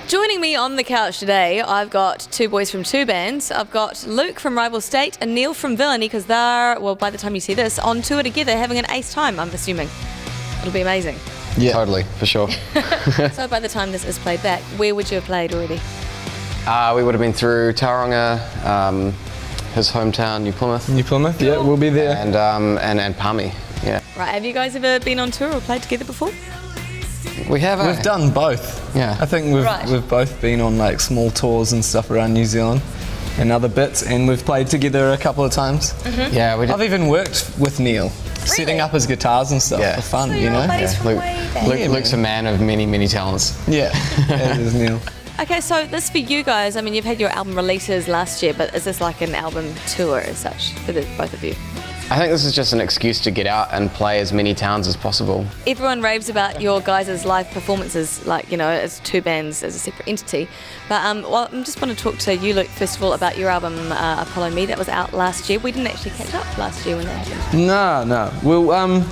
Joining me on the couch today, I've got two boys from two bands. I've got Luke from Rival State and Neil from Villiany, because they're, well, by the time you see this, on tour together having an ace time, I'm assuming. It'll be amazing. Yeah, totally, for sure. So by the time this is played back, where would you have played already? We would have been through Tauranga, his hometown, New Plymouth. New Plymouth, yeah, we'll be there. And Palmy, yeah. Right, have you guys ever been on tour or played together before? We have, We've done both. Yeah. I think we've both been on like small tours and stuff around New Zealand and other bits, and we've played together a couple of times. Mm-hmm. Yeah, we did. I've even worked with Neil, setting up his guitars and stuff for fun, you know? Luke's a man of many, many talents. Yeah, that is Neil. Okay, so this for you guys, I mean, you've had your album releases last year, but is this like an album tour as such for both of you? I think this is just an excuse to get out and play as many towns as possible. Everyone raves about your guys' live performances, like, you know, as two bands, as a separate entity. But well, I just want to talk to you, Luke, first of all, about your album, Apollo Me, that was out last year. We didn't actually catch up last year when that happened. No. Well,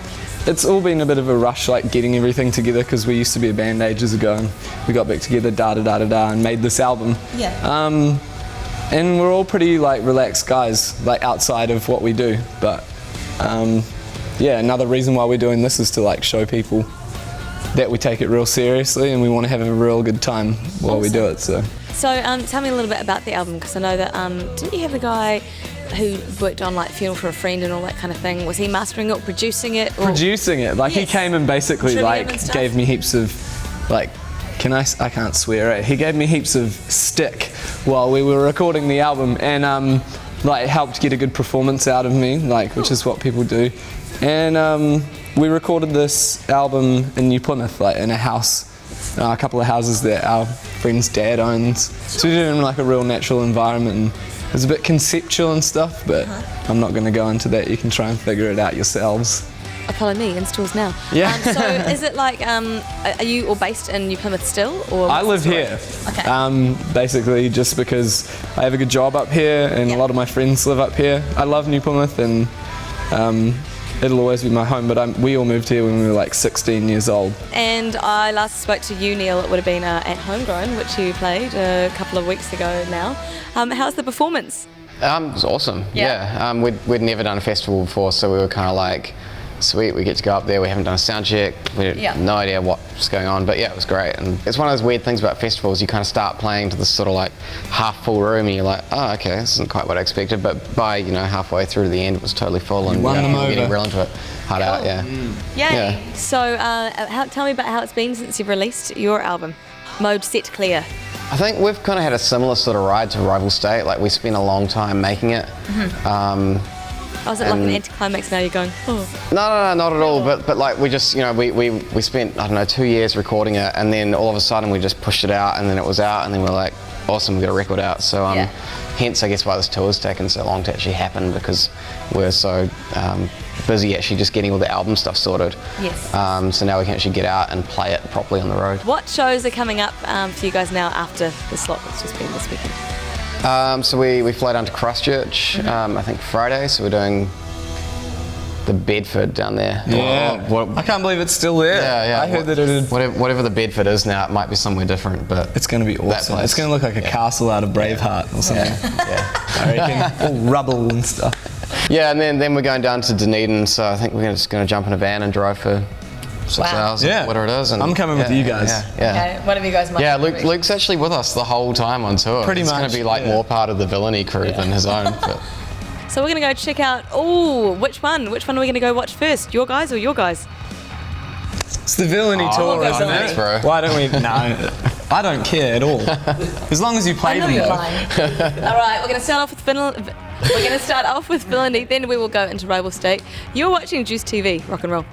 it's all been a bit of a rush, like getting everything together, because we used to be a band ages ago, and we got back together, and made this album. Yeah. And we're all pretty like relaxed guys, like outside of what we do. But yeah, another reason why we're doing this is to like show people that we take it real seriously and we want to have a real good time while we do it. So tell me a little bit about the album, because I know that didn't you have a guy who worked on like Funeral for a Friend and all that kind of thing? Was he mastering it, producing it? Or? Producing it, like he came and basically like gave me heaps of like. I can't swear, right? He gave me heaps of stick while we were recording the album, and like helped get a good performance out of me, like, which is what people do. And we recorded this album in New Plymouth, like in a house, a couple of houses that our friend's dad owns. So we did it in like a real natural environment, and it was a bit conceptual and stuff, but I'm not going to go into that. You can try and figure it out yourselves. Apollo Me in stores now. Yeah. So is it like, are you all based in New Plymouth still? Or I live here. Okay. Basically just because I have a good job up here, and a lot of my friends live up here. I love New Plymouth, and it'll always be my home, but we all moved here when we were like 16 years old. And I last spoke to you, Neil, it would have been at Homegrown, which you played a couple of weeks ago now. How's the performance? It was awesome, yeah. We'd never done a festival before, so we were kind of like, sweet, we get to go up there, we haven't done a sound check, we had no idea what's going on, but yeah, it was great. And it's one of those weird things about festivals, you kind of start playing to this sort of like half full room and you're like, oh, okay, this isn't quite what I expected, but by, you know, halfway through to the end, it was totally full, and people getting real into it, hard out, yeah. Yay. Yeah. So tell me about how it's been since you've released your album, Mode Set Clear. I think we've kind of had a similar sort of ride to Rival State, like we spent a long time making it. Was it like an anticlimax now you're going, oh? No, not at all, but like we just, you know, we spent, I don't know, 2 years recording it, and then all of a sudden we just pushed it out, and then it was out, and then we're like, awesome, we got a record out. So hence I guess why this tour's taken so long to actually happen, because we're so busy actually just getting all the album stuff sorted. Yes. So now we can actually get out and play it properly on the road. What shows are coming up for you guys now after the slot that's just been this weekend? So we fly down to Christchurch, I think Friday, so we're doing the Bedford down there. Yeah, I can't believe it's still there. Yeah. I heard that it had... Whatever the Bedford is now, it might be somewhere different, but... It's going to be awesome. It's going to look like a castle out of Braveheart or something. I reckon. All rubble and stuff. Yeah, and then we're going down to Dunedin, so I think we're just going to jump in a van and drive for 6 hours, whatever it is. And I'm coming with you guys. Okay, one of you guys might. Yeah, Luke's actually with us the whole time on tour. Pretty much. He's going to be like more part of the Villiany crew than his own. But. So we're going to go check out, which one? Which one are we going to go watch first? Your guys or your guys? It's the Villainy tour, isn't thanks, it? bro. Why don't we? No, I don't care at all. As long as you play them. I know you're lying. All right, we're going to start off with Villainy, then we will go into Rival State. You're watching Juice TV, rock and roll.